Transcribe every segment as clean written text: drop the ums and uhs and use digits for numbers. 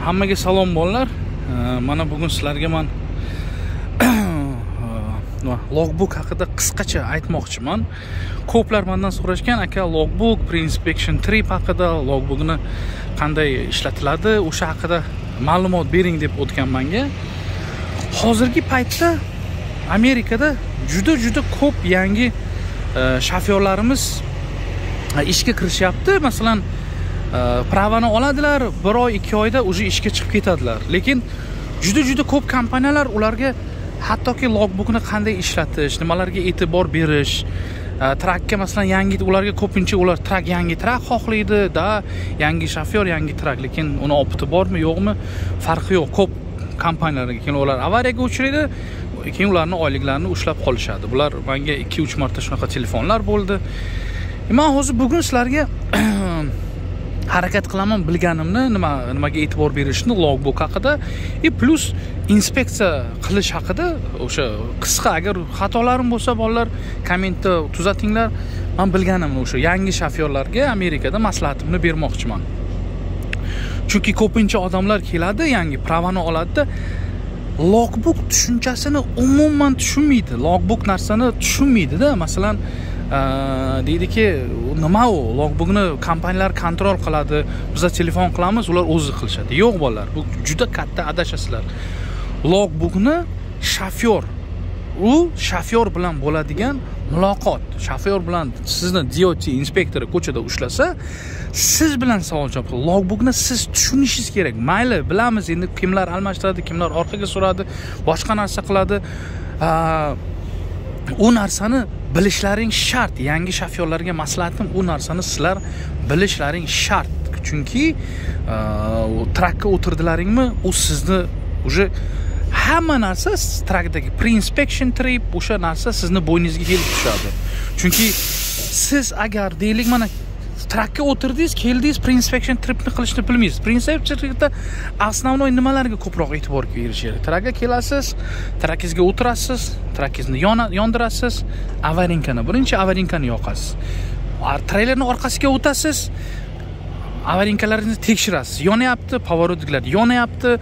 Hammaga salom bolalar. Mana bugun sizlarga men logbook haqida qisqacha aytmoqchiman. Ko'plar mendan so'rashgan, aka logbook pre-inspection trip haqida, logbookni qanday ishlatiladi, o'sha haqida ma'lumot bering deb o'tgan menga. Hozirgi paytda Amerikada juda ko'p yangi shofyorlarimiz ishga kirishyapti. Masalan, pravani oladilar, 1 oy 2 oyda уже ishga chiqib ketadilar. Lekin juda ko'p kompaniyalar ularga hattoki logbookni qanday ishlatish, nimalarga e'tibor berish, trakka masalan ularga ko'pincha ular yangi trak xohlaydi, yangi shofyor, yangi trak, lekin uni opti bormi, yo'qmi, farqi yo'q. Ko'p kompaniyalarga keyin ular avariyaga uchraydi, keyin ularning oyliklarini ushlab qolishadi. Bular menga 2-3 marta shunaqa telefonlar bo'ldi. Men hozir bugun sizlarga harakat qilaman bilganimni, nimaga e'tibor berishni logbook haqida plus inspeksiya qilish haqida. O'sha qisqa, agar xatolarim bo'lsa bolalar kommentda tuzatinglar. Men bilganimni o'sha yangi shofyorlarga Amerikada maslahatimni bermoqchiman. Chunki ko'pincha odamlar keladi, yangi pravani oladi-da, logbook tushunchasini umuman tushunmaydi. Logbook narsani tushunmaydi-da. Masalan, deydiki, nima u? Logbookni kompaniyalar kontrol qiladi, biz telefon qilamiz, ular o'zi qilishadi. Yo'q bolalar, bu juda katta adashasizlar. Logbookni shofyor bilan bo'ladigan muloqot. Shofyor bilan sizni DOT inspektori ko'chada ushlasa, siz bilan savol javob qiladi. Logbookni siz tushunishingiz kerak. Mayli, bilamiz endi kimlar almashtiradi, kimlar orqaga suradi, boshqa narsa qiladi. U narsani bilishlaring shart. Yangi shofyorlarga maslahatim, u narsani sizlar bilishlaring shart. Chunki trakka o'tirdilaringmi, u sizni уже hamma narsa trakdagi pre-inspection trip, o'sha narsa sizni bo'yningizga kelib tushadi. Chunki siz agar deylik, mana trakka o'tirdingiz, keldingiz, pre-inspection tripni qilishni bilmaysiz. Pre-inspection tripda основной nimalarga ko'proq e'tibor berish kerak. Trakka kelasiz, trakkingizga o'tirasiz, trakkingizni yondirasiz, birinchi avarinkani yoqasiz. Treylerning orqasiga o'tasiz, avarinkalaringizni tekshirasiz. Yonyapti, pоворотlar yonyapti,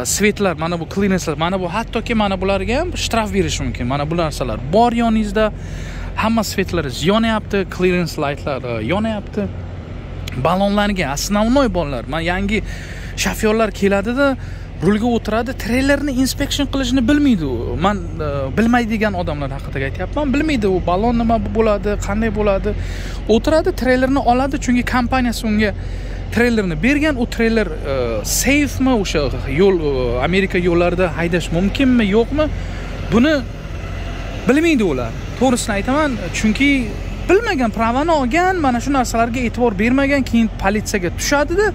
svetlar, mana bu clearancelar, mana bu hattoki mana bularga ham shtraf berish mumkin. Mana bu narsalar bor yoningizda. Hamma svetlaringiz yonyapti, clearance lightlar yonyapti. Balonlarga основной bolalar. Men yangi shofyorlar keladi-da, rulga o'tiradi, treylerni inspection qilishni bilmaydi. Men bilmaydigan odamlar haqida aytyapman. Bilmaydi u balon nima bo'ladi, qanday bo'ladi. O'tiradi, treylerni oladi, chunki kompaniyasi unga treylerni bergan. U treyler safemi, o'sha yo'l Amerika yo'llarida haydash mumkinmi, yo'qmi? Buni bilmaydi ular. To'g'risini aytaman, chunki bilmagan, pravani olgan, mana shu narsalarga e'tibor bermagan, keyin politsiyaga tushadi-da,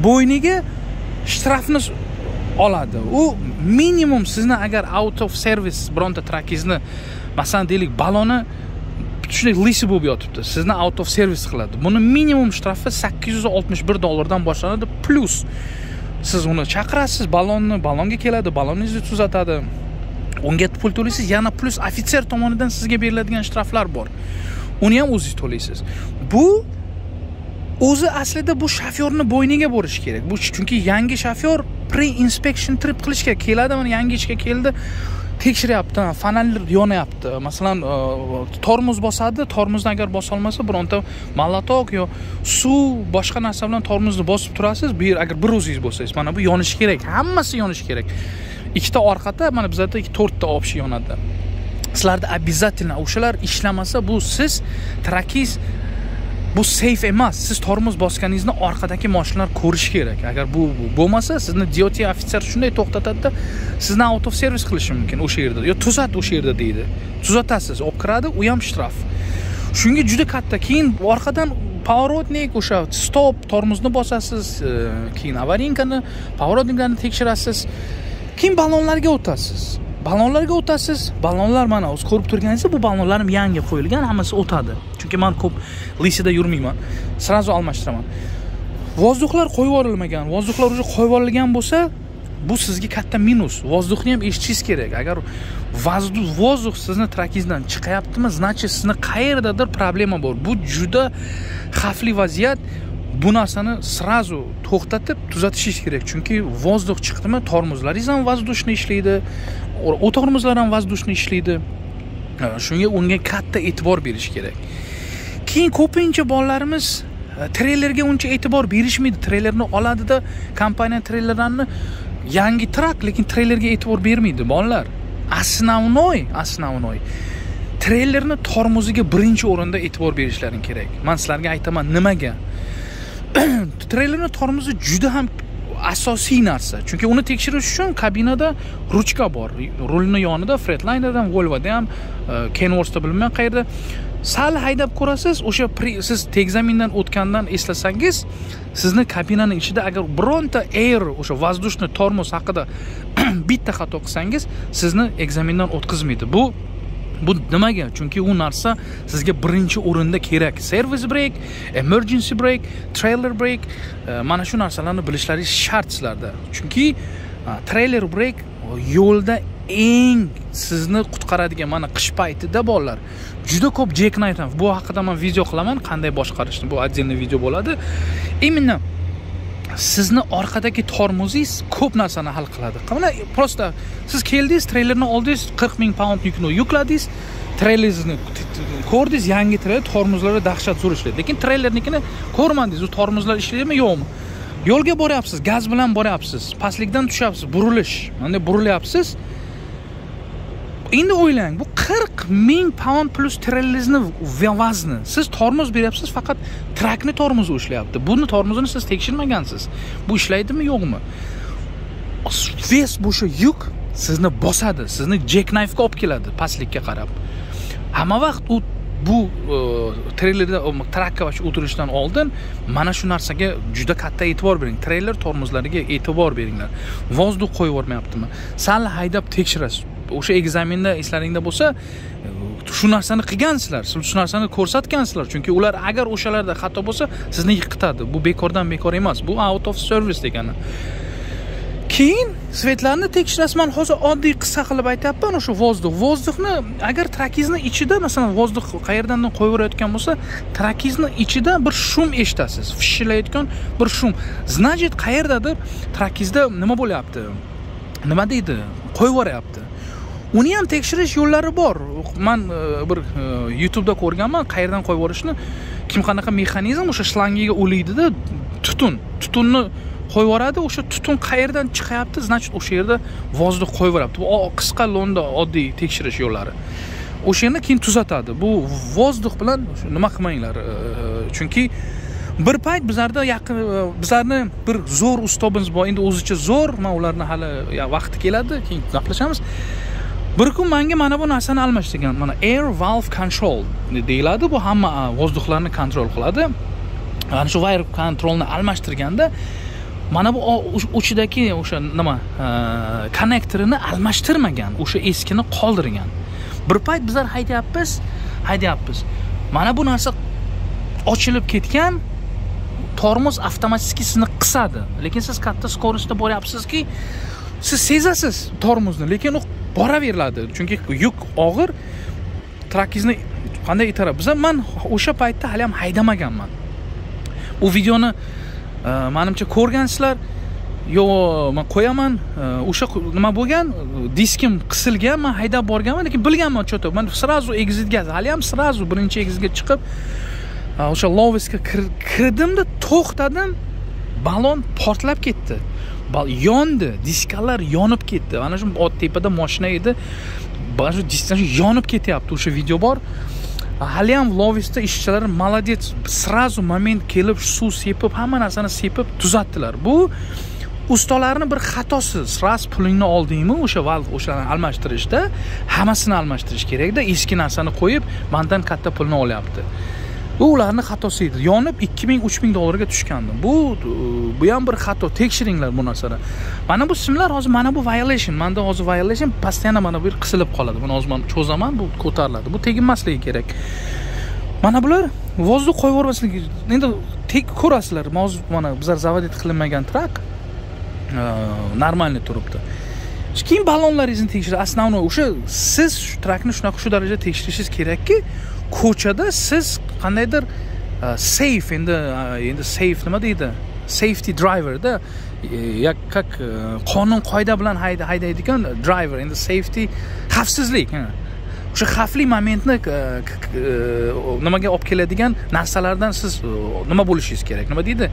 bo'yniga shtrafni oladi. U minimum sizni agar out of service bironta trakingizni, masalan deylik, baloni shunday lisi bo'lib yotibdi, sizni out of service qiladi. Buni minimum shtrafi $861 dan boshlanadi, plus siz uni chaqirasiz, balonga keladi, baloningizni tuzatadi. Unga pul to'laysiz, yana plus ofitser tomonidan sizga beriladigan shtraflar bor. Uni ham o'zingiz to'laysiz. Bu o'zi aslida bu shofyorni bo'yniga bo'lishi kerak. Bu chunki yangi shofyor pre-inspection trip qilishga keladi, mana yangi ishga keldi, tekshiryapti, fonarlar yonyapti. Masalan, tormoz bosadi, tormozni agar bosa olmasa, bironta malatok yo suv, boshqa narsa bilan tormozni bosib turasiz. Bu yer agar bir o'zingiz bo'lsangiz, mana bu yonishi kerak, hammasi yonishi kerak. Ikkita orqada, mana bizda 4 ta option yonadi. Sizlarda обязательно o'shalar ishlamasa, bu siz trakingiz bu safe emas. Siz tormoz bosganingizni orqadagi mashinalar ko'rish kerak. Agar bu bo'lmasa, sizni DOT ofitser shunday to'xtatadi-da, sizni out of service qilishi mumkin o'sha yerda. Yo tuzat o'sha yerda deydi. Tuzatasiz, olib kiradi, u ham shtraf. Shunga juda katta. Keyin orqadan поворотник, o'sha stop, tormozni bosasiz, keyin avarinkani, поворотникlarni tekshirasiz. Keyin balonlarga o'tasiz. Balonlar mana o'z ko'rib turganingiz, bu balonlarim yangi qo'yilgan, hammasi o'tadi. Chunki men ko'p lisida yurmayman. Srazu almashtiraman. Vozduklar qo'yib yuborilmagan. Vozduklar уже qo'yib yuborilgan bo'lsa, bu sizga katta minus. Vozdukni ham eshitishingiz kerak. Agar vozduk sizni trakingizdan chiqayaptimi, значит sizni qayerdadir problema bor. Bu juda xavfli vaziyat. bu narsani srazu to'xtatib tuzatishingiz kerak. Chunki vozdux chiqdimi, tormozlaringiz ham vazdushni ishlaydi, o tormozlar ham vazdushni ishlaydi. Unga katta e'tibor berish kerak. Keyin ko'pincha bolalarimiz treylerga uncha e'tibor berishmaydi. Treylerni oladida, kompaniya treylerlarini yangi trak, lekin treylerga e'tibor bermaydi bolalar. Основной treylerni tormoziga birinchi o'rinda e'tibor berishlaring kerak. Men sizlarga aytaman, nimaga? Treylerni tormozi juda ham asosiy narsa. Chunki uni tekshirish uchun kabinada ruchka bor. Rulni yonida Freightliner-dan, Volvo-da ham, Kenworth'da bilmayman qayerda. Sal haydab ko'rasiz, o'sha siz tegzamindan o'tgandan eslasangiz, sizni kabinaning ichida agar bironta air, o'sha vazdushni tormoz haqida bitta xato qilsangiz, sizni egzamindan o'tkazmaydi. Bu nimaga? Chunki u narsa sizga birinchi o'rinda kerak. Service brake, emergency brake, trailer brake, mana shu narsalarni bilishlaringiz shart sizlarda. Chunki trailer brake yo'lda eng sizni qutqaradigan, mana qish paytida bolalar juda ko'p jackknife. Bu haqida men video qilaman, qanday boshqarishni. Bu отдельный video bo'ladi. Именно sizni orqadagi tormozingiz ko'p narsani hal qiladi. Mana prosta siz keldingiz, treylerni oldingiz, 40 ming pound yukni yukladingiz, treylerni ko'rdingiz, yangi treyler, tormozlari dahshat zo'r ishlaydi. Lekin treylernikini ko'rmadingiz, u tormozlar ishlaydimi, yo'qmi? Yo'lga boryapsiz, gaz bilan boryapsiz, pastlikdan tushyapsiz, burilish. Mana burilyapsiz. Endi o'ylang, bu 40 ming pound plus treylerni vazni. Siz tormoz beryapsiz, faqat trakni tormozi ishlayapti. Buni tormozini siz tekshirmagansiz. Bu ishlaydimi, yo'qmi? Ves bu shu yuk sizni bosadi, sizni jackknife ga olib keladi pastlikka qarab. Hamma vaqt bu treylerda trakka o'tirishdan oldin mana shu narsaga juda katta e'tibor bering. Treyler tormozlariga e'tibor beringlar. Vozdux qo'yib yubormayaptimi? Sal haydab tekshirasiz. O'sha ekzaminda eslaringda bo'lsa, shu narsani qilgansizlar, shu narsani ko'rsatgansizlar. Chunki ular agar o'shalarda xato bo'lsa, sizni yiqitadi. Bu bekordan bekor emas. Bu out of service degani. Keyin svetlarni tekshirasiz. Men hozir oddiy qissa qilib aytayapman, o'sha vozduxni agar trakingizni ichida, masalan, vozdux qayerdandan qo'yib yuborayotgan bo'lsa, trakingizni ichida bir shum eshitasiz. Fishillayotgan bir shum. Значит, qayerdadir trakingizda nima bo'lyapti? Nima deydi? Qo'yib yuboryapti. Uni ham tekshirish yo'llari bor. Men bir YouTube'da ko'rganman, qayerdan qo'yib yuborishni. Kim qanaqa mexanizm o'sha shlangiga ulaydi-da, tutunni qo'yib yuboradi. O'sha tutun qayerdan chiqyapti, значит, o'sha yerda vozdux qo'yib yuboradi. Bu qisqa lo'nda oddiy tekshirish yo'llari. O'sha yerni keyin tuzatadi. Bu vozdux bilan nima qilmanglar. Chunki bir payt bizlarda bizlarni bir zo'r ustobimiz bor. Endi o'zicha zo'r, men ularni hali vaqti keladi, keyin gaplashamiz. Bir kun menga mana bu narsani almashtirgan. Mana air valve control deyiladi. Bu hamma vozduxlarni kontrol qiladi. Ana shu wire controlni almashtirganda mana bu uchidagi o'sha nima konnektorini almashtirmagan, o'sha eskini qoldirgan. Bir payt bizlar haydayapmiz. Mana bu narsa ochilib ketgan, tormoz avtomatik sizni qisadi. Lekin siz katta skoroustda boryapsizki, siz sezasiz tormozni, lekin u boraveriladi. Chunki yuk og'ir, trakingizni qanday itaradi. Men o'sha paytda hali ham haydamaganman. U videoni menimcha ko'rgansizlar. Yo'q, men qo'yaman. O'sha nima bo'lgan? Diskim qisilgan, men haydab borganman, lekin bilganman cho'ta. Men srazu exitga, hali ham srazu birinchi exitga chiqib, o'sha lovisga kirdimda, to'xtadim. Balon portlab ketdi. Yondi, diskalar yonib ketdi. Mana shu tepada mashina edi. Mana shu diskalar yonib ketyapti. O'sha video bor. Hali ham lovisda ishchilar молодец, srazu moment kelib suv sepib, hamma narsani sepib tuzatdilar. Bu ustalarning bir xatosi. Sraz pulingni oldingmi, o'sha valv o'shalarni almashtirishda hammasini almashtirish kerak-da. Eski narsani qo'yib, mendan katta pulni olyapti. Bu ularning xatosi edi. Yonib 2000-3000 dollarga tushgandim. Bu ham bir xato. Tekshiringlar bu narsani. Mana bu simlar hozir mana bu violation. Menda hozir violation постоянно mana bu qisilib qoladi. Buni hozir men cho'zaman, bu ko'tariladi. Bu teginmasligi kerak. Mana bular vozdux qo'yib yubormasligi. Endi tek ko'rasizlar. Hozir mana bizlar zavodit qilinmagan trak normalniy turibdi. Keyin balonlaringizni tekshirish. Основной o'sha siz shu trakni shunaqa shu darajada tekshirishingiz kerakki, ko'chada siz qandaydir safe endi safe nima deydi, safety driverda как qonun qoida bilan haydaydigan driver, endi safety xavfsizlik, o'sha xavfli momentni nimaga olib keladigan narsalardan siz nima bo'lishingiz kerak, nima deydi,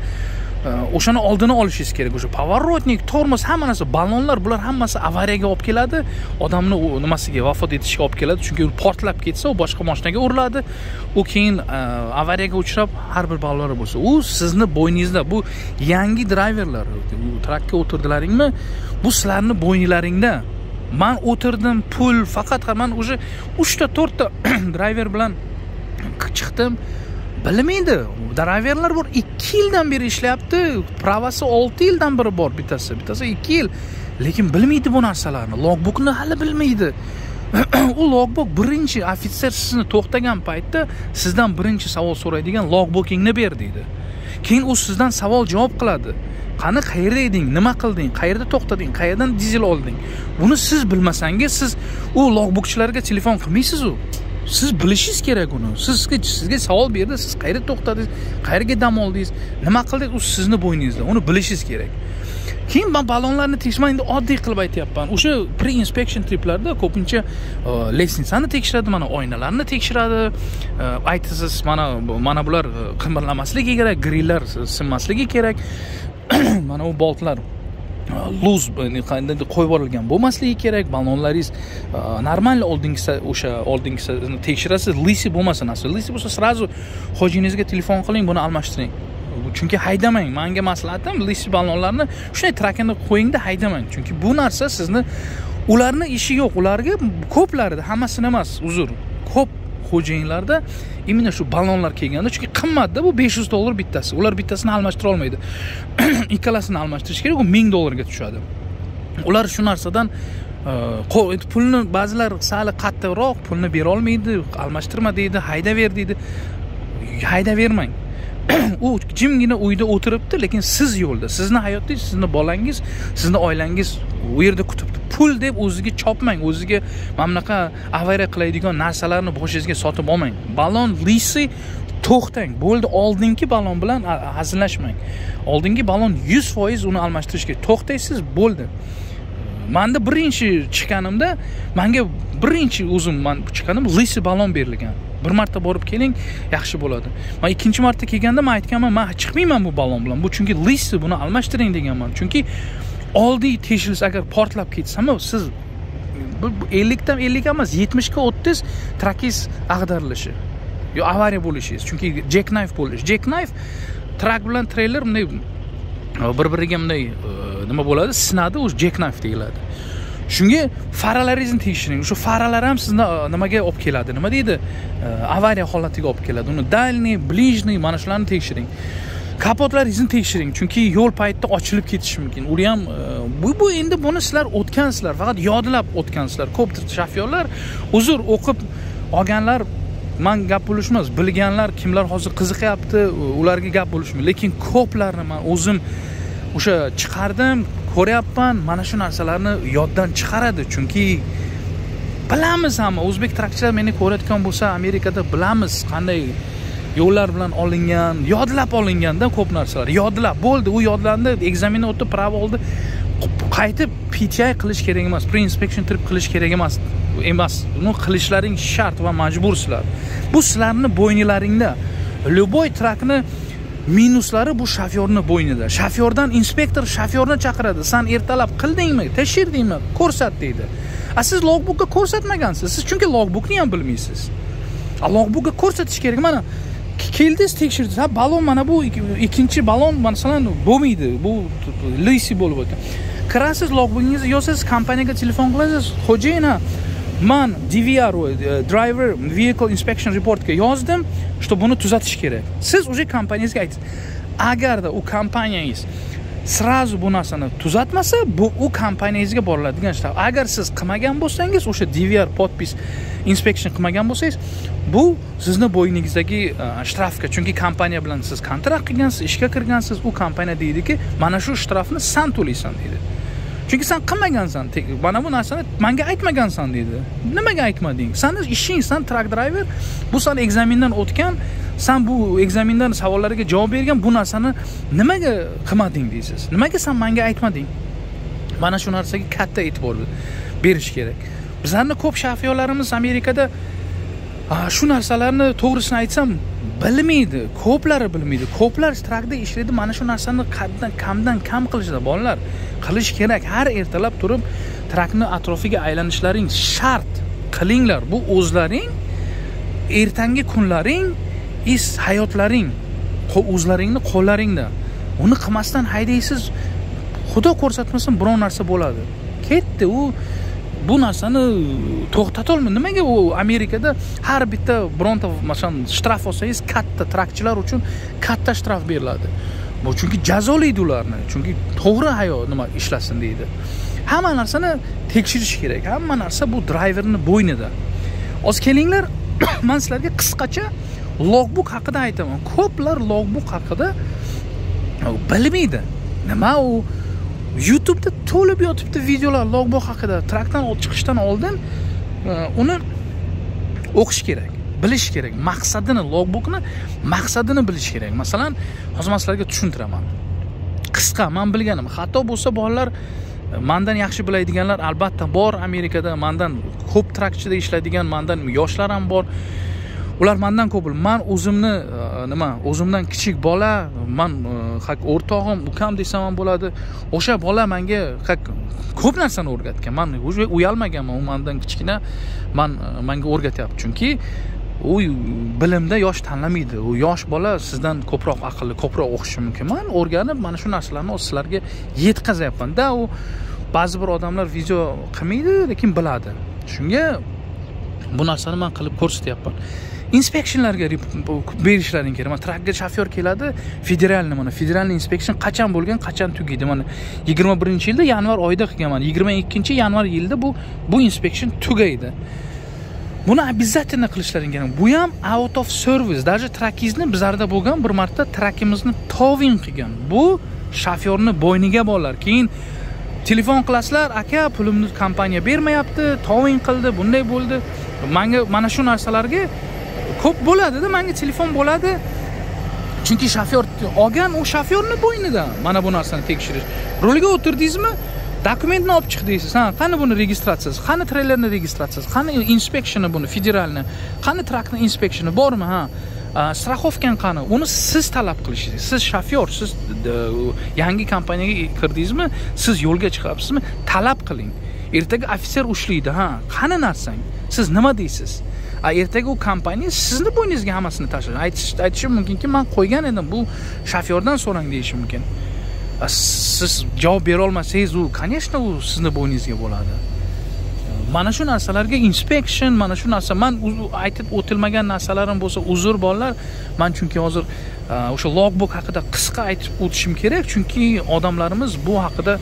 o'shani oldini olishingiz kerak. O'sha поворотник, tormoz, hamma narsa, ballonlar, bular hammasi avariyaga olib keladi, odamni nimasiga, vafot etishiga olib keladi, chunki u portlab ketsa, u boshqa mashinaga uriladi, u keyin avariyaga uchrab har bir balolar bo'lsa, u sizni bo'yningizda. Bu yangi driverlar, trakka o'tirdilaringmi, bu sizlarning bo'yinlaringda. Men o'tirdim, pul faqat men o'sha 3 ta 4 ta driver bilan chiqdim. Bilmaydi. Driverlar bor 2 yildan beri ishlayapti. Pravasi 6 yildan beri bor, bittasi 2 yil. Lekin bilmaydi bu narsalarni. Logbookni hali bilmaydi. U logbook birinchi ofitser sizni to'xtagan paytda sizdan birinchi savol so'raydigan, logbookingni ber deydi. Keyin u sizdan savol javob qiladi. Qani qayerda eding, nima qilding, qayerda to'xtading, qayerdan dizel olding? Buni siz bilmasangiz, siz u logbookchilarga telefon qilmaysiz. Siz bilishingiz kerak uni. Sizga savol berdi, siz qayerda to'xtadingiz, qayerga dam oldingiz, nima qildingiz, u sizni bo'yningizda. Uni bilishingiz kerak. Keyin men ballonlarni tekshirman, endi oddiy qilib aytyapman. O'sha pre-inspection triplarda ko'pincha lestnitsani tekshiradi, mana oynalarni tekshiradi. Aytasiz, mana bular qimirlamasligi kerak, grillar sinmasligi kerak. Mana u boltlar luz qanday qo'yib yuborilgan bo'lmasligi kerak. Ballonlaringiz normal oldingisini tekshirasiz, lisi bo'lmasin. Asli lisi bo'lsa sразу hojingizga telefon qiling, buni almashtiring. Chunki haydamang. Menga maslahatim, lisi ballonlarni shunday trakanda qo'yingda haydamang. Chunki bu narsa sizni, ularni ishi yo'q. Ularga ko'plarida, hammasini emas, uzr. Ko'p xo'jayinlarda imенно shu ballonlar kelganda, chunki qimmatda, bu $500 bittasi. Ular bittasini almashtira olmaydi. Ikkalasini almashtirish kerak, u $1000 tushadi. Ular shu narsadan pulni ba'zilar sali qattiqroq pulni bera olmaydi, almashtirma deydi, haydaver deydi. Haydavermang. U jimgina uyda o'tiribdi, lekin siz yo'lda, sizni hayotingiz, sizni bolangiz, sizni oilangiz u yerda kutibdi. Pul deb o'ziga chopmang, o'ziga mana bunaqa avariya qiladigan narsalarni boshingizga sotib olmang. Ballon lisi, to'xtang. Bo'ldi, oldingi ballon bilan hazillashmang. Oldingi ballon 100% uni almashtirish kerak. To'xtaysiz, bo'ldi. Menda birinchi chiqqanimda, menga birinchi o'zim chiqqanim lisi ballon berilgan. Bir marta borib keling, yaxshi bo'ladi. Men ikkinchi marta kelganda men aytganman, men chiqmayman bu ballon bilan. Bu chunki lisi, buni almashtiring deganman. Chunki oldiy teshilsa, agar portlab ketsami, siz 50 dan 50 emas, 70 ga 30 trakingiz ag'darilishi yo avariya bo'lishingiz. Chunki jackknife bo'lish. Jackknife trak bilan treyler bunday bir-biriga bunday nima bo'ladi? Sinadi, o'sha jackknife deyiladi. Shunga faralaringizni tekshiring. O'sha faralar ham sizni nimaga olib keladi? Nima deydi? Avariya holatiga olib keladi. Uni dальний, ближний, mana shularni tekshiring. Kapotlaringizni tekshiring, chunki yo'l paytida ochilib ketishi mumkin. U ham bu endi buni sizlar o'tgansizlar, faqat yodlab o'tgansizlar. Ko'p shofyorlar uzr o'qib olganlar, men gap bo'lishmas, bilganlar, kimlar hozir qiziqyapti, ularga gap bo'lishmaydi. Lekin ko'plarni men o'zim o'sha chiqardim, ko'ryapman, mana shu narsalarni yoddan chiqaradi. Chunki bilamiz, hamma o'zbek trakchilar meni ko'rayotgan bo'lsa, Amerikada bilamiz qanday yo'llar bilan olingan, yodlab olinganda ko'p narsalar. Yodlab bo'ldi, u yodlandi, ekzaminni o'tib, prava oldi. Qaytib PTI qilish kerak emas, pre-inspection trip qilish kerak emas. Uni qilishlaring shart va majbursizlar. Bu sizlarning bo'yinlaringda. Любой trakni minuslari bu shofyorning bo'ynida. Shofyordan inspektor shofyorni chaqiradi. Sen ertalab qildingmi, tekshirdingmi, ko'rsat deydi. Siz logbookga ko'rsatmagansiz. Siz chunki logbookni ham bilmaysiz. Logbookga ko'rsatish kerak. Mana keldingiz, tekshirdingiz. Ha, ballon mana bu ikkinchi ballon masalan bo'lmaydi. Bu lisi bo'lib o'tgan. Kirasiz, logbookingizni yozasiz, kompaniyaga telefon qilasiz. Xo'jayina, men DVR, Driver Vehicle Inspection Report ga yozdim, что buni tuzatish kerak. Siz o'sha kompaniyangizga aytasiz. Agarda u kompaniyangiz sразу bu narsani tuzatmasa, bu u kompaniyangizga boriladigan shtab. Agar siz qilmagan bo'lsangiz, o'sha DVR podpis inspection qilmagan bo'lsangiz, bu sizni bo'yningizdagi shtrafga, chunki kompaniya bilan siz kontrakt qilgansiz, ishga kirgansiz, u kompaniya deydiki, mana shu shtrafni sen to'laysan deydi. Chunki sen qilmagansan, mana bu narsani menga aytmagansan deydi. Nimaga aytmading? Seni ishing, sen truck driver, bu sen ekzamindan o'tgan, Sen bu ekzamindan savollariga javob bergan bu narsani nimaga qilmading deysiz. Nimaga sen menga aytmading? Mana shu narsaga katta e'tibor berish kerak. Bizlarning ko'p shofyorlarimiz Amerikada shu narsalarni to'g'risini aytsam bilmaydi. Ko'plari bilmaydi. Ko'plar trakda ishlaydi. Mana shu narsani kamdan kam qilishadi. Bolalar, qilish kerak. Har ertalab turib trakni atrofiga aylanishlaring shart. Qilinglar. Bu o'zlaring ertangi kunlaring, hayotlaring, o'zlaringni qo'llaringda. Uni qilmasdan haydaysiz. Xudo ko'rsatmasin biror narsa bo'ladi. Ketdi u. Bu narsani to'xtata olmaydi. Nimaga u Amerikada har bitta bironta masalan shtraf olsangiz katta trakchilar uchun katta shtraf beriladi. Bu chunki jazolaydi ularni. Chunki to'g'ri nima ishlasin deydi. Hamma narsani tekshirish kerak. Hamma narsa bu driverni bo'ynida. Oz kelinglar, men sizlarga qisqacha logbook haqida aytaman. Ko'plar logbook haqida bilmaydi. Nima u? YouTube'da to'lib yotibdi videolar logbook haqida. Trakdan chiqishdan oldin uni o'qish kerak, bilish kerak. Maqsadini, logbookni maqsadini bilish kerak. Masalan, hozir men sizlarga tushuntiraman. Qisqa men bilganim, hatto bo'lsa bolalar mendan yaxshi biladiganlar albatta bor Amerikada, mendan ko'p trakchida ishlaydigan, mendan yoshlar ham bor. Ular mendan ko'p. Men o'zimni o'zimdan kichik bola, men o'rtog'im, ukam desam ham bo'ladi. O'sha bola menga ko'p narsani o'rgatgan. Men uyalmaganman, u mendan kichkina, menga o'rgatyapti. Chunki u bilimda yosh tanlamaydi. U yosh bola sizdan ko'proq aqlli, ko'proq o'qishi mumkin. Men o'rganib mana shu narsalarni sizlarga yetkazyapman-da. U ba'zi bir odamlar video qilmaydi, lekin biladi. Shunga bu narsani men qilib ko'rsatyapman. Inspeksionlarga berishlaring kerak. Mana trakka shofyor keladi, federalniy inspeksiyon qachon bo'lgan, qachon tugaydi. Mana 21-yilda yanvar oyida qilganman. 22-yanvar yilda bu inspeksiyon tugaydi. Buni обязательно qilishlaring kerak. Bu ham out of service. Даже trakingizni bizlarda bo'lgan bir marta trakimizni towing qilgan. Bu shofyorni bo'yniga bolalar. Keyin telefon qilasizlar, aka, pulimni kompaniya bermayapti, towing qildi, bunday bo'ldi. Menga mana shu narsalarga ko'p bo'ladi-da, menga telefon bo'ladi. Chunki shofyor olgan, u shofyorni bo'ynida. Mana bu narsani tekshirish. Rulga o'tirdingizmi? Dokumentni olib chiq deysiz. Qani buni registratsiyasi? Qani treylerni registratsiyasi? Qani inspeksiyoni buni federalni? Qani trakni inspeksiyoni bormi? Strafovkan qani? Uni siz talab qilishingiz. Siz shofyor, siz yangi kompaniyaga kirdingizmi? Siz yo'lga chiqyapsizmi? Talab qiling. Ertaga ofitser ushlaydi, qani narsang? Siz nima deysiz? Ertaga u kompaniya sizni bo'yningizga hammasini tashlaydi. Aytishi mumkinki, men qo'ygan edim, bu shofyordan so'rang deyishi mumkin. Siz javob bera olmasangiz, u, конечно, u sizni bo'yningizga bo'ladi. Mana shu narsalarga inspection, mana shu narsa, men aytib o'tilmagan narsalarim bo'lsa, uzr bolalar. Men chunki hozir o'sha logbook haqida qisqa aytib o'tishim kerak, chunki odamlarimiz bu haqida,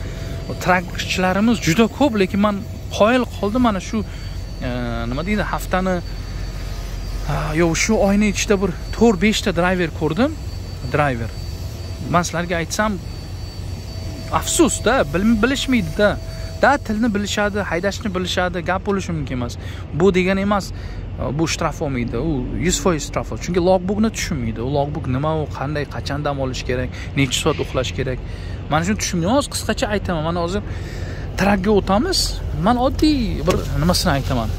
trakchilarimiz juda ko'p, lekin men qoyil qoldim mana shu nima deydi, haftani shu oyning ichida bir 4-5 ta driver ko'rdim. Driver. Men sizlarga aytsam afsus-da, bilishmaydi-da. Tilni bilishadi, haydashni bilishadi, gap bo'lishi mumkin emas. Bu degani emas, bu shtraf olmaydi. U 100% shtraf oladi. Chunki logbookni tushunmaydi. U logbook nima, u qanday, qachon dam olish kerak, necha soat uxlash kerak. Mana shuni tushunmayman. Hozir qisqacha aytaman. Mana hozir trakka o'tamiz. Men oddiy bir nimasini aytaman.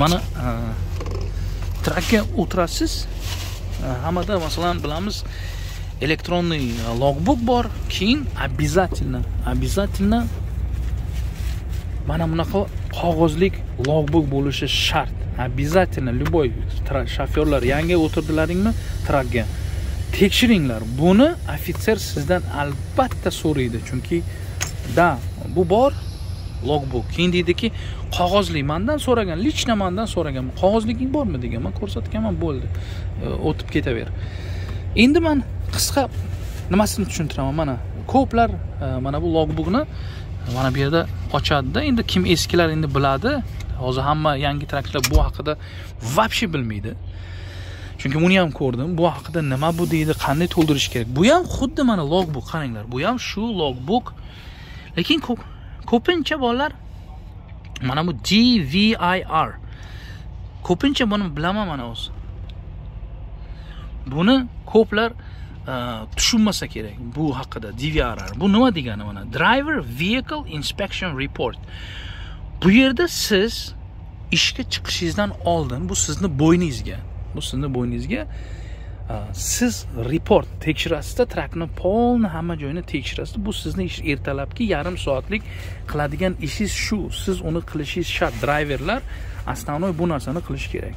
Mana trakka o'tirasiz. Hammada masalan bilamiz, elektronniy logbook bor. Keyin обязательно mana bunaqa qog'ozlik logbook bo'lishi shart. Обязательно любой shofyorlar yangi o'tirdilaringmi trakka, tekshiringlar. Buni ofitser sizdan albatta so'raydi. Chunki bu bor logbook. Keyin deydiki, qog'ozli mendan so'ragan, lichna mendan so'ragan. Qog'ozliging bormi degan. Men ko'rsatganman, bo'ldi. O'tib ketaver. Endi men qisqa nimasini tushuntiraman. Mana ko'plar mana bu logbookni mana bu yerda ochadi-da. Endi kim eskilar endi biladi. Hozir hamma yangi trakchilar bu haqida вообще bilmaydi. Chunki buni ham ko'rdim. Bu haqida nima bu deydi, qanday to'ldirish kerak. Bu ham xuddi mana logbook, qaranglar. Bu ham shu logbook. Lekin ko'pincha bolalar mana bu DVIR. Ko'pincha buni bilaman mana o'zi. buni ko'plar tushunmasa kerak bu haqida. DVR bu nima degani? Mana Driver Vehicle Inspection Report. Bu yerda siz ishga chiqishingizdan oldin bu sizni bo'yningizga siz report tekshirasizda, trakni polni hamma joyini tekshirasizda. Bu sizni ertalabki yarim soatlik qiladigan ishingiz shu. Siz uni qilishingiz shart. Driverlar основной bu narsani qilish kerak.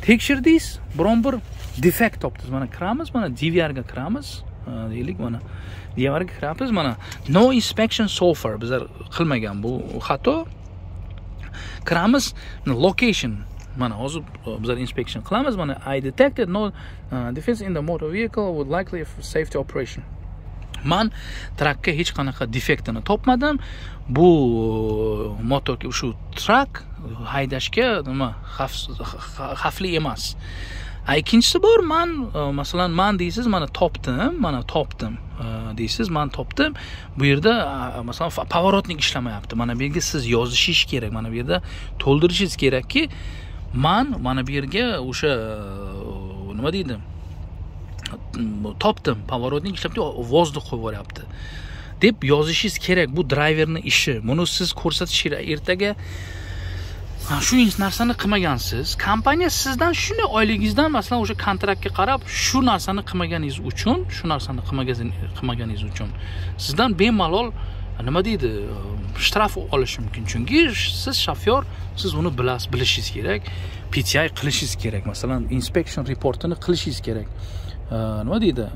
Tekshirdingiz, biron bir defekt topdingiz. Mana kiramiz, mana DVR ga kiramiz. Deylik, mana DVR ga kiramiz. Mana no inspection so far bizlar qilmagan bu xato. Kiramiz, location. Mana hozir bizlar inspection qilamiz. Mana I detected no defects in the motor vehicle would likely safety operation. Man trakka hech qanaqa defektini topmadim. Bu motorga shu trak haydashga nima xavfli emas. Ikkinchisi bor, masalan man deysiz, mana topdim deysiz, man topdim. Bu yerda masalan pavorotnik ishlamayapti. Mana bu yerga siz yozishingiz kerak. Mana bu yerda to'ldirishingiz kerakki, mana bu yerga o'sha nima deydi? Topdim, pavorotnik ishlabdi, vozdux qo'yib yuboryapti deb yozishingiz kerak. Bu driverning ishi. Buni siz ko'rsatish kerak. Ertaga shu narsani qilmagansiz, kompaniya sizdan shuni oyligingizdan masalan o'sha kontraktga qarab shu narsani qilmaganingiz uchun sizdan bemalol nima deydi, shtraf olish mumkin. Chunki siz shofyor, siz uni bilishingiz kerak, PTI qilishingiz kerak, masalan inspection reportini qilishingiz kerak. Nima deydi?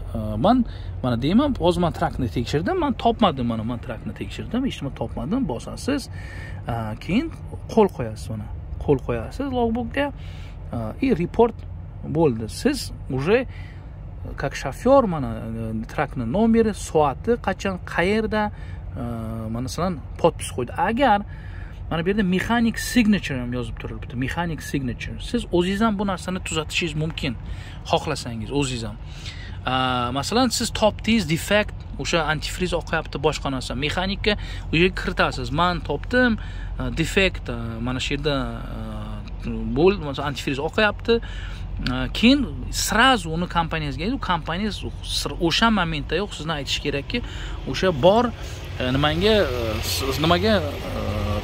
Mana deyman, hozir men trakni tekshirdim, men topmadim, men trakni tekshirdim, hech nima topmadim, bosasiz, keyin qo'l qo'yasiz, mana qo'l qo'yasiz logbookga, report bo'ldi. Siz уже как shofyor mana trakni nomeri, soati, qachon, qayerda, masalan podpis qo'ydi. Agar mana bu yerda mechanic signature ham yozib turibdi. Mechanic signature. Siz o'zingiz ham bu narsani tuzatishingiz mumkin, xohlasangiz o'zingiz ham. Masalan siz topdingiz defekt, o'sha antifriz oqyapti, boshqa narsa. Mexanikka u yerga kiritasiz. Men topdim, defekt, mana shu yerda masalan antifriz oqyapti. Keyin srazu uni kompaniyasiga aytib, kompaniyaz o'sha momentdayoq sizni aytish kerakki, o'sha bor nimaga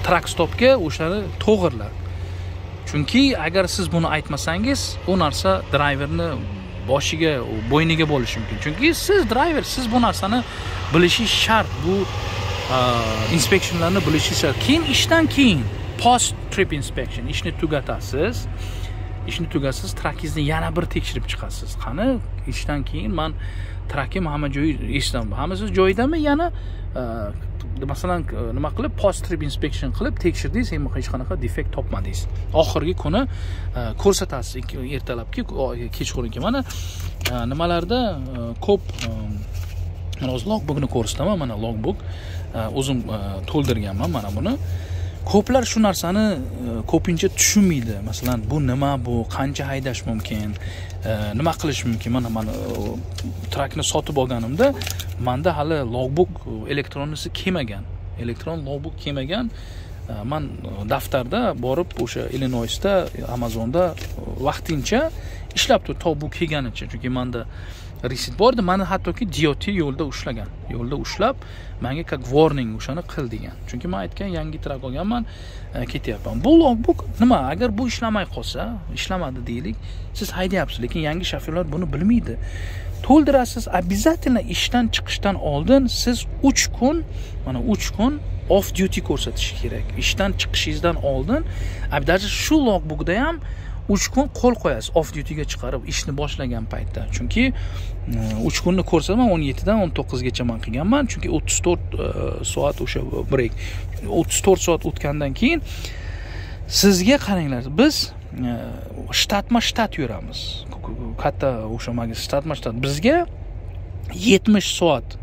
trak stopga o'shani to'g'irlar. Chunki agar siz buni aytmasangiz, u narsa driverni boshiga, bo'yniga bo'lishi mumkin. Chunki siz driver, siz bu narsani bilishingiz shart. Bu inspeksionlarni bilishingiz shart. Keyin ishdan keyin post trip inspection ishni tugatasiz. Trakingizni yana bir tekshirib chiqasiz. Qani ishdan keyin men trakim hamma joyi eshitam. Hammasi joyidami? Yana masalan nima qilib post trip inspection qilib tekshirdingiz, hech qanaqa defekt topmadingiz. Oxirgi kuni ko'rsatasiz, ertalabki, kechqurungi. Mana nimalarda ko'p hozir logbookni ko'rsataman. Mana logbook o'zim to'ldirganman mana buni. Ko'plar shu narsani ko'pincha tushunmaydi. Masalan, bu nima, bu qancha haydash mumkin, nima qilish mumkin. Mana trakni sotib olganimda menda hali logbook elektronisi kelmagan. Elektron logbook kelmagan. Men daftarda borib o'sha Illinoisda, Amazonda vaqtincha ishlab turdi, to bu kelganicha. Chunki menda resit bordi. Meni hattoki DOT yo'lda ushlagan. Yo'lda ushlab menga как warning o'shani qil degan. Chunki men aytgan, yangi trak olganman, ketyapman. Bu logbook nima? Agar bu ishlamay qolsa, ishlamadi deylik, siz haydayapsiz, lekin yangi shofyorlar buni bilmaydi. To'ldirasiz, обязательно ishdan chiqishdan oldin siz 3 kun off duty ko'rsatish kerak. Ishdan chiqishingizdan oldin, даже shu logbookda ham 3 kun qo'l qo'yasiz off dutyga chiqarib ishni boshlagan paytda. Chunki 3 kunni ko'rsaman, 17 dan 19 gacha men qilganman. Chunki 34 soat o'sha break. 34 soat o'tgandan keyin sizga qaranglar, biz shtat yuramiz. Katta o'sha magistrat shtat bizga 70 soat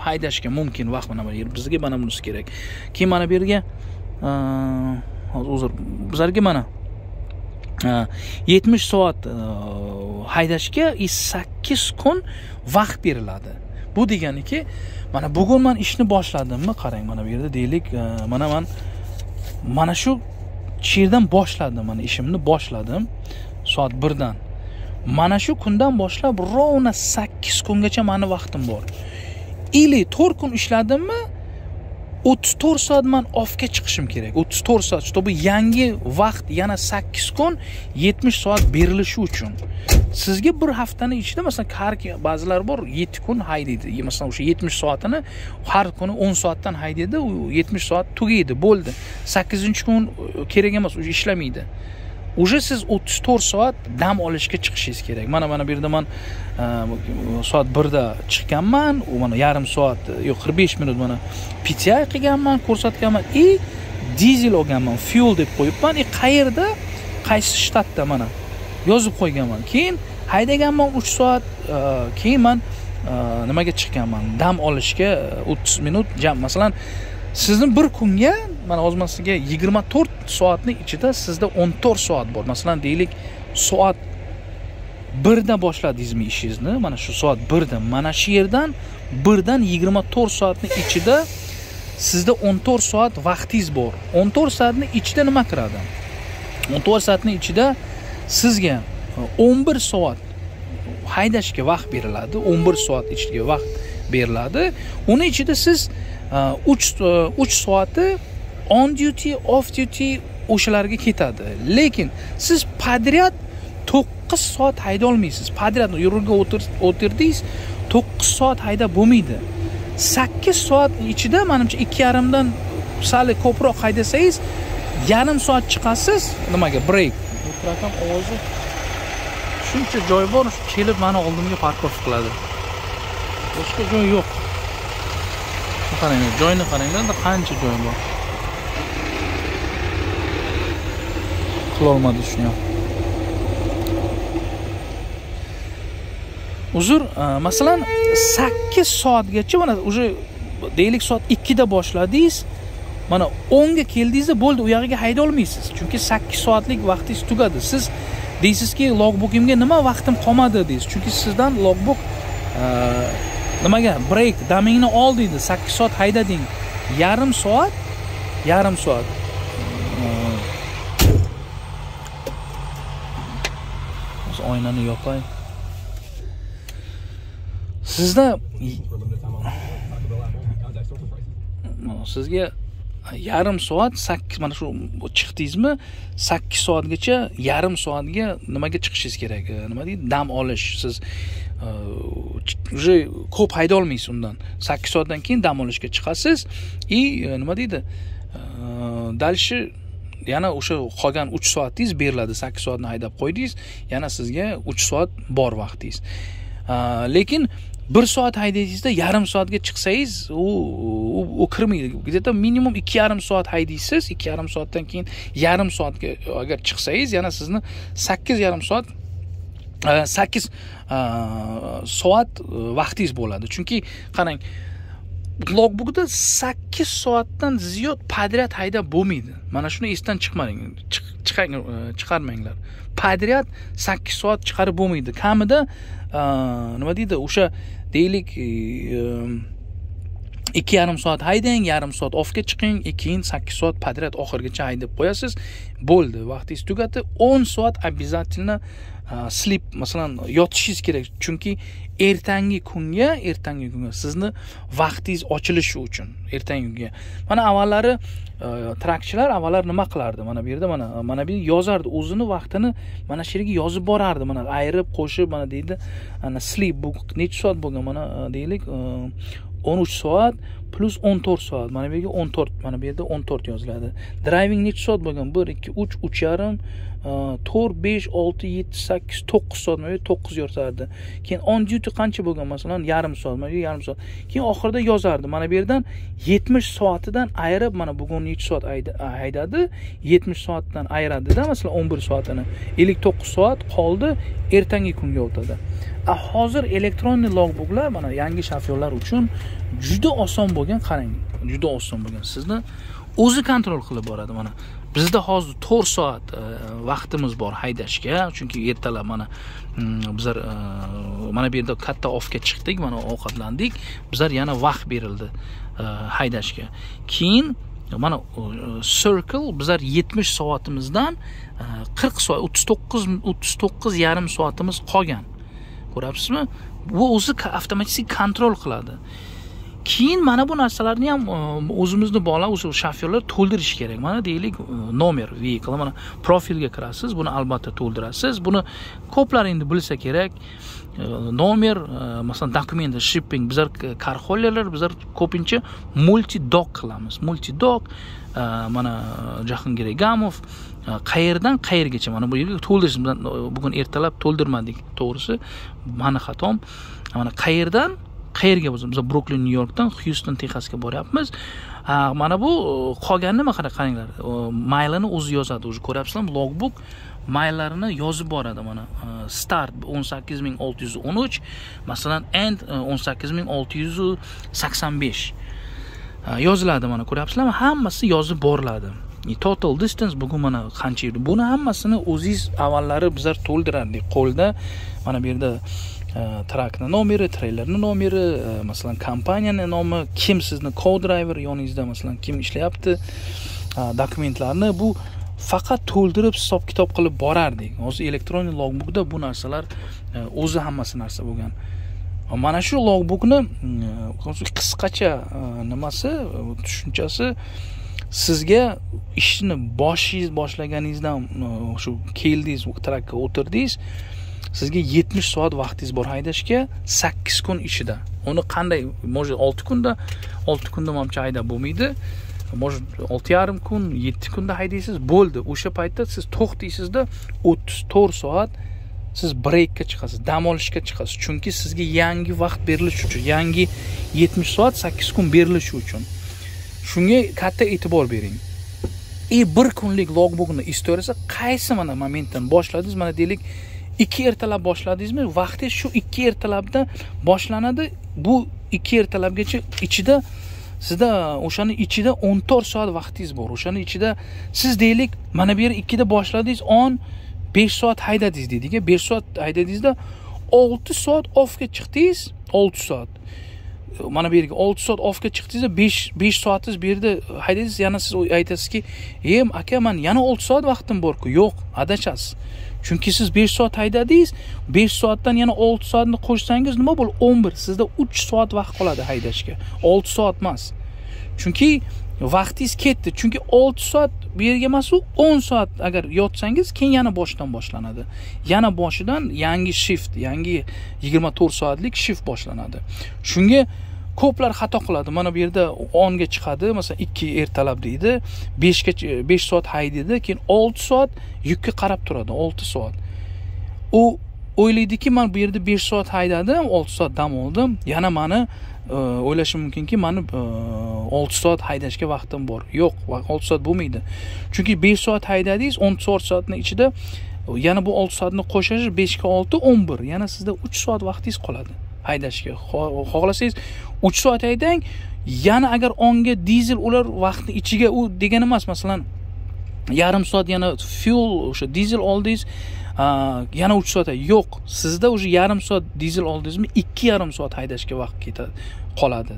haydashga mumkin vaqt mana bizga mana bunisi kerak. Keyin mana bu yerga hozir bizlarga mana 70 soat haydashga 8 kun vaqt beriladi. Bu deganiki, mana bugun men ishni boshladimmi? Qarang, mana bu yerda deylik, mana shu yerdan boshladim, mana ishimni boshladim soat 1 dan. mana shu kundan boshlab rovna 8 kungacha meni vaqtim bor. Ili 4 kun ishladimmi 34 soat men ofga chiqishim kerak. 34 soat, чтобы yangi vaqt yana 8 kun 70 soat berilishi uchun. Sizga bir haftani ichida masalan ba'zilar bor 7 kun haydaydi. Masalan o'sha 70 soatini har kuni 10 soatdan haydaydi, u 70 soat tugaydi, bo'ldi. 8-kun kerak emas, o'sha ishlamaydi. Уже siz 34 soat dam olishga chiqishingiz kerak. Mana bu yerda men soat 1da chiqqanman, u mana yarim soat, yo'q 45 minut mana PTI qilganman, ko'rsatganman, dizel olganman, fuel deb qo'yibman. Qayerda, qaysi shtatda mana yozib qo'yganman. Keyin haydaganman 3 soat, keyin men nimaga chiqqanman? Dam olishga 30 minut jam. Masalan, sizning bir kunga mana hozir men sizga 24 soatning ichida sizda 14 soat bor. Masalan, deylik, soat 1da boshladingizmi ishingizni? Mana shu soat 1da, mana shu yerdan 1dan 24 soatning ichida sizda 14 soat vaqtingiz bor. 14 soatning ichida nima kiradi? 14 soatning ichida sizga 11 soat haydashga vaqt beriladi. 11 soat ichiga vaqt beriladi. Uning ichida siz 3 soati on duty, off duty o'shalarga ketadi. Lekin siz podryad 9 soat hayda olmaysiz. Podryad yo'lga o'tirdingiz, 9 soat hayda bo'lmaydi. 8 soat ichida menimcha 2,5 dan sal ko'proq haydasangiz, yarim soat chiqasiz, nimaga break. O'tiraqam ovozi shuncha joy bor, kelib meni oldimga parkovka qiladi. Boshqa joy yo'q. Qaranglar, joyni qaranglar, qancha joy bor. Qila olmadi shuni ham. Uzr, masalan 8 soatgacha mana o'sha deylik soat 2da boshladingiz, mana 10ga keldingizda bo'ldi, u yoqiga hayda olmaysiz. Chunki 8 soatlik vaqtingiz tugadi. Siz deysizki, logbookimga nima vaqtim qolmadi deysiz. Chunki sizdan logbook nimaga break damingni ol deydi, 8 soat haydading. Yarim soat oynani yopay. Sizga yarim soat 8 mana shu chiqdingizmi 8 soatgacha yarim soatga nimaga chiqishingiz kerak? Nima deydi? Dam olish. Siz уже ko'p hayda olmaysiz undan. 8 soatdan keyin dam olishga chiqasiz. Nima deydi? Dalshi yana o'sha qolgan 3 soatingiz beriladi. 8 soatni haydab qo'ydingiz, yana sizga 3 soat bor vaqtingiz. Lekin 1 soat haydaysiz-da yarim soatga chiqsangiz, u kirmaydi. Где-то minimum 2,5 soat haydaysiz, 2,5 soatdan keyin yarim soatga agar chiqsangiz, yana sizni 8,5 soat 8 soat vaqtingiz bo'ladi. Chunki qarang, logbookda 8 soatdan ziyod podryad haydab bo'lmaydi. Mana shuni esdan chiqarmanglar. Podryad 8 soat chiqarib bo'lmaydi. Kamida nima deydi? O'sha deylik 2,5 soat haydang, yarim soat ofga chiqing, keyin 8 soat podryad oxirgacha haydab qo'yasiz. Bo'ldi, vaqtingiz tugadi. 10 soat обязательно sleep, masalan, yotishingiz kerak. Chunki ertangi kunga sizni vaqtingiz ochilishi uchun ertangi kunga. Mana avvallari trakchilar avvallar nima qilardi? Mana bu yerda mana bu yozardi, o'zini vaqtini mana shu yerga yozib borardi. Mana ayirib, qo'shib, mana deydi, ana sleep book necha soat bo'lgan? Mana deylik 13 soat plus 14 soat. Mana bu yerga 14, mana bu yerda 14 yoziladi. Driving necha soat bo'lgan? 1, 2, 3, 3,5, 4, 5, 6, 7, 8, 9 soat, mana 9 yotardi. Keyin on duty qancha bo'lgan? Masalan, yarim soat, mana yarim soat. Keyin oxirida yozardi. Mana bu yerdan 70 soatidan ayirib, mana bugun necha soat haydadi? 70 soatdan ayiradi-da, masalan 11 soatini. 59 soat qoldi, ertangi kunga o'tadi. Hozir elektronniy logbooklar mana yangi shofyorlar uchun juda oson bo'lgan, qarang. Juda oson bo'lgan. Sizni o'zi kontrol qilib boradi mana. Bizda hozir 4 soat vaqtimiz bor haydashga, chunki ertalab mana bizlar mana bu yerda katta ofga chiqdik, mana ovqatlandik. Bizlar yana vaqt berildi haydashga. Keyin mana Circle bizlar 70 soatimizdan 40 soat 39 yarim soatimiz qolgan. Ko'ryapsizmi? Bu o'zi avtomatik kontrol qiladi. Keyin mana bu narsalarni ham o'zimizni bog'lab, o'sha shofyorlar to'ldirish kerak. Mana deylik nomer vehicle, mana profilga kirasiz, buni albatta to'ldirasiz. Buni ko'plar endi bilsa kerak. Nomer, masalan, dokument shipping, bizlar karxollerlar, bizlar ko'pincha multi-dog qilamiz. Multi-dog, mana Jahongir Egamov qayerdan qayergacha mana bu yerga to'ldirish, bugun ertalab to'ldirmadik, to'g'risi, mani xatom. Mana qayerdan qayerga biz Brooklyn, New Yorkdan Houston, Texasga boryapmiz. Mana bu qolganini nima qaranglar. Maylini o'zi yozadi, o'zi ko'ryapsizlarmi? Logbook mayllarini yozib boradi. Mana start 18613, masalan end 18685 yoziladi, mana ko'ryapsizlarmi? Hammasi yozib boriladi. Total distance bugun mana qancha edi? Buni hammasini o'zingiz avvallari bizlar to'ldirardik qo'lda. Mana bu yerda trakning nomeri, treylerning nomeri, masalan kompaniyaning nomi, kim sizni co-driver yoningizda, masalan kim ishlayapti, dokumentlarni bu faqat to'ldirib hisob-kitob qilib borardik. Hozir elektronik logbookda bu narsalar o'zi hammasi narsa bo'lgan. Mana shu logbookni qisqacha nimasi, tushunchasi, sizga ishni boshlaganingizdan shu keldingiz, trakka o'tirdingiz, sizga 70 soat vaqtingiz bor haydashga 8 kun ichida. Uni qanday, mo'j 6 kunda mamcha haydab bo'lmaydi. Mo'j 6,5 kun, 7 kunda haydaysiz, bo'ldi. O'sha paytda siz to'xtaysizda 34 soat siz breakka chiqasiz, dam olishga chiqasiz. Chunki sizga yangi vaqt berilishi uchun, yangi 70 soat 8 kun berilishi uchun. Shunga katta e'tibor bering. Bir kunlik logbookni istaversa, qaysi mana momentdan boshladingiz, mana deylik 2 ertalab boshladingizmi, vaqtingiz shu 2 ertalabda boshlanadi. Bu 2 ertalabgacha ichida sizda o'shani ichida 14 soat vaqtingiz bor. O'shani ichida siz deylik mana bu yer 2 da boshladingiz, 5 soat haydadingiz deydik. 5 soat haydadingizda 6 soat offga chiqdingiz, 6 soat. Mana bu yerga 6 soat offga chiqdingizda 5 soatingiz bu yerda haydaysiz, yana siz aytasizki, aka, men yana 6 soat vaqtim bor-ku. Yo'q, adashasiz. Chunki siz 5 soat haydadingiz, 5 soatdan yana 6 soatni qo'shsangiz nima bo'l? 11. Sizda 3 soat vaqt qoladi haydashga. 6 soat emas. Chunki vaqtingiz ketdi. Chunki 6 soat bu yerga emas, 10 soat agar yotsangiz, keyin yana boshdan boshlanadi. Yana boshidan yangi shift, yangi 24 soatlik shift boshlanadi. Shunga ko'plar xato qiladi. Mana bu yerda 10 ga chiqadi, masalan 2 ertalab deydi, 5 soat haydaydi, keyin 6 soat yukka qarab turadi, 6 soat. U o'ylaydiki, men bu yerda 5 soat haydadim, 6 soat dam oldim, yana meni o'ylashim mumkinki, meni 6 soat haydashga vaqtim bor. Yo'q, 6 soat bo'lmaydi. Chunki 5 soat haydadingiz, 14 soatning ichida yana bu 6 soatni qo'shish 5 ga 6 11, yana sizda 3 soat vaqtingiz qoladi haydashga. Xohlasangiz 3 soat haydang, yana agar 10 ga dizel ular vaqtni ichiga u degani emas, masalan yarim soat yana fuel o'sha dizel oldingiz, yana 3 soat. Yo'q, sizda o'sha yarim soat dizel oldingizmi, 2,5 soat haydashga vaqt ketadi, qoladi.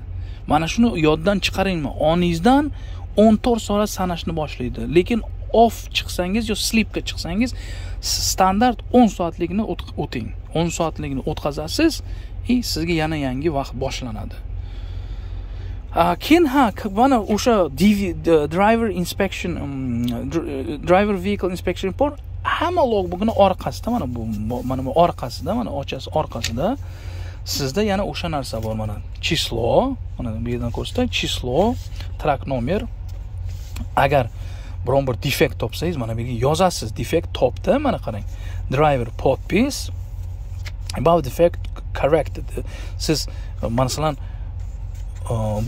Mana shuni yoddan chiqaringmi? Oningizdan 14 soat sanashni boshlaydi. Lekin off chiqsangiz yo sleepga chiqsangiz, standart 10 soatlikni o'ting. 10 soatlikni o'tkazasiz, sizga yana yangi vaqt boshlanadi. Keyin mana o'sha driver inspection, driver vehicle inspection report hamma logbookni orqasida, mana bu orqasida, mana ochasi orqasida sizda yana o'sha narsa bor. Mana chislo, mana bu yerdan ko'rsatay, chislo, trak nomer. Agar biron bir defekt topsangiz, mana bu yerga yozasiz. Defekt topdi, mana qarang. Driver podpis about defect corrected. Siz masalan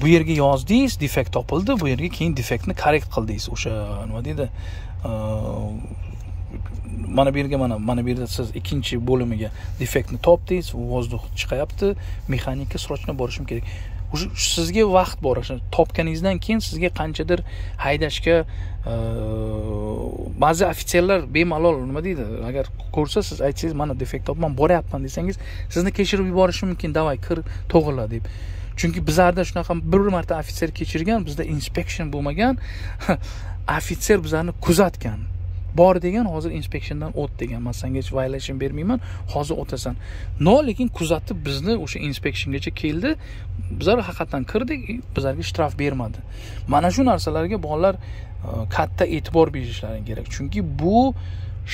bu yerga yozdingiz, defekt topildi, bu yerga keyin defektni correct qildingiz. O'sha nima deydi? Mana bu yerga mana bu yerda siz ikkinchi bo'limiga defektni topdingiz, vozdux chiqayapti, mexanika srochna borishim kerak. Sizga vaqt bor. Topganingizdan keyin sizga qanchadir haydashga ba'zi ofitserlar bemalol nima deydi, agar ko'rsa siz aytsangiz, mana defekt topman, boryapman desangiz, sizni kechirib yuborishi mumkin, davay kir to'g'irla deb. Chunki bizlarda shunaqa bir marta ofitser kechirgan, bizda inspection bo'lmagan. Ofitser bizlarni kuzatgan. Bor degan, hozir inspeksiondan o't degan. Men senga hech violation bermayman, hozir o'tasan. No, lekin kuzatib bizni o'sha inspeksiongacha keldi. Bizlar haqiqatan kirdik, bizlarga shtraf bermadi. Mana shu narsalarga bolalar katta e'tibor berishlari kerak. Chunki bu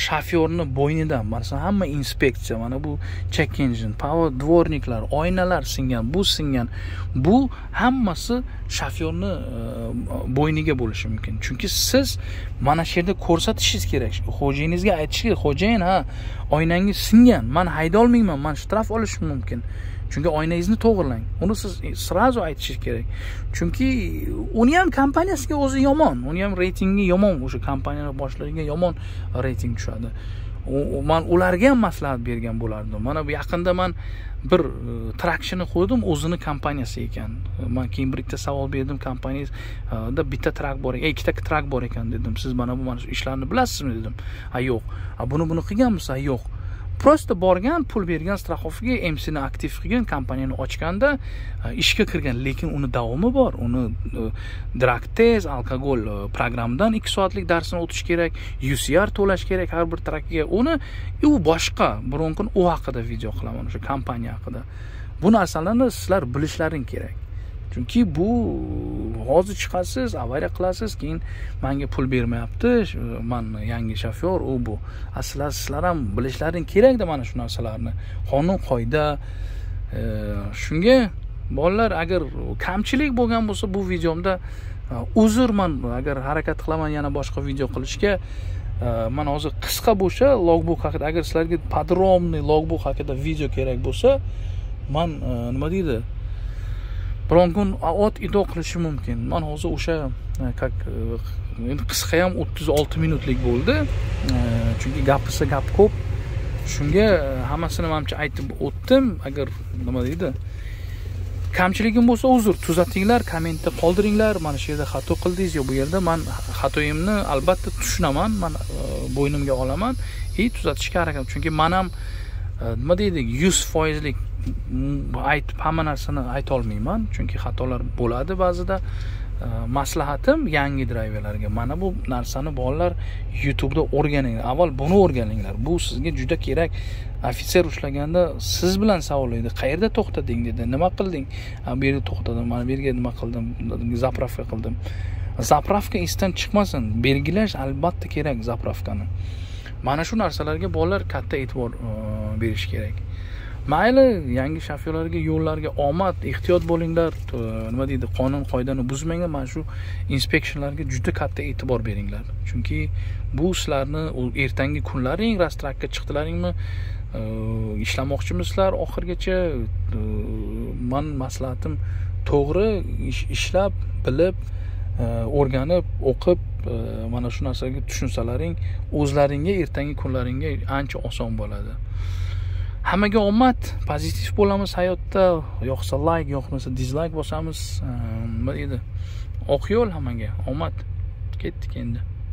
shofyorni bo'ynidan, masalan, hamma inspeksiya, mana bu check engine, power dvorniklar, oynalar singan, bu singan. Bu hammasi shofyorni bo'yniga bo'lishi mumkin. Chunki siz mana shu yerda ko'rsatishingiz kerak. Xo'jayinizga aytishingiz, xo'jayin, ha, oynangiz singan, men hayda olmayman, men shtraf olishim mumkin. Chunki oynangizni to'g'irlang. Uni siz srazu aytishingiz kerak. Chunki uni ham kompaniyasiga o'zi yomon, uni ham reytingi yomon, o'sha kompaniyalar boshlariga yomon reyting tushadi. Men ularga ham maslahat bergan bo'lardim. Mana bu yaqinda men bir traksionni qo'ydim, o'zini kompaniyasi ekan. Men Cambridge'da savol berdim, kompaniyada bitta trak bor ekan, ikkita trak bor ekan dedim. Siz mana bu ishlarni bilasizmi dedim. Ha, yo'q. Ha, buni qilganmisiz? Ha, yo'q. Prosta borgan, pul bergan straxovkaga, MC ni aktiv qilgan, kompaniyani ochganda ishga kirgan, lekin uni davomi bor. Uni drug test, alkogol programmadan 2 soatlik darsini o'tish kerak, UCR to'lash kerak har bir trakka. Uni u boshqa, biron kun u haqida video qilaman, o'sha kompaniya haqida. Bu narsalarni sizlar bilishlaring kerak. Chunki bu hozir chiqasiz, avariya qilasiz, keyin menga pul bermayapti, men yangi shofyor, u bu. Sizlar ham bilishlaring kerak-da mana shu narsalarni. Qonun qoida. Shunga bolalar, agar kamchilik bo'lgan bo'lsa bu videomda uzrman, agar harakat qilaman yana boshqa video qilishga. Men hozir qisqa bo'lsa logbook haqida, agar sizlarga podrobniy logbook haqida video kerak bo'lsa, men nima deydi? Biron kun ot ido qilishi mumkin. Men hozir o'sha qisqa ham 36 minutlik bo'ldi. Chunki gapisa gap ko'p. Shunga hammasini menimcha aytib o'tdim. Agar nima deydi? Kamchiligim bo'lsa uzr, tuzatinglar, kommentda qoldiringlar. Mana shu yerda xato qildingiz yo bu yerda, men xatoyimni albatta tushunaman, men bo'ynimga olaman, tuzatishga harakat. Chunki men ham nima deydi, 100%lik aytib hamma narsani ayta olmayman, chunki xatolar bo'ladi ba'zida. Maslahatim yangi drayverlarga, mana bu narsani bolalar YouTube'da o'rganinglar. Avval buni o'rganinglar. Bu sizga juda kerak. Ofitser ushlaganda siz bilan savollaydi. Qayerda to'xtading dedi. Nima qilding? Bu yerda to'xtadim. Mana bu yerga nima qildim? Zapravka qildim. Zapravka esdan chiqmasin. Belgilash albatta kerak zapravkani. Mana shu narsalarga bolalar katta e'tibor berish kerak. Mayli, yangi shofyorlarga, yo'llarga omad, ehtiyot bo'linglar. Nima deydi, qonun qoidani buzmanglar. Mana shu inspeksionlarga juda katta e'tibor beringlar. Chunki bu sizlarni ertangi kunlaring, rastrakka chiqdilaringmi, ishlamoqchimisizlar oxirgacha, men maslahatim to'g'ri ishlab, bilib, o'rganib, o'qib, mana shu narsaga tushunsalaring, o'zlaringga ertangi kunlaringga ancha oson bo'ladi. Hammaga omad, pozitiv bo'lamiz hayotda. Yo'qsa like, yo'qmasa dislike bosamiz. Nima deydi? Oq yo'l hammaga. Omad. Ketdik endi.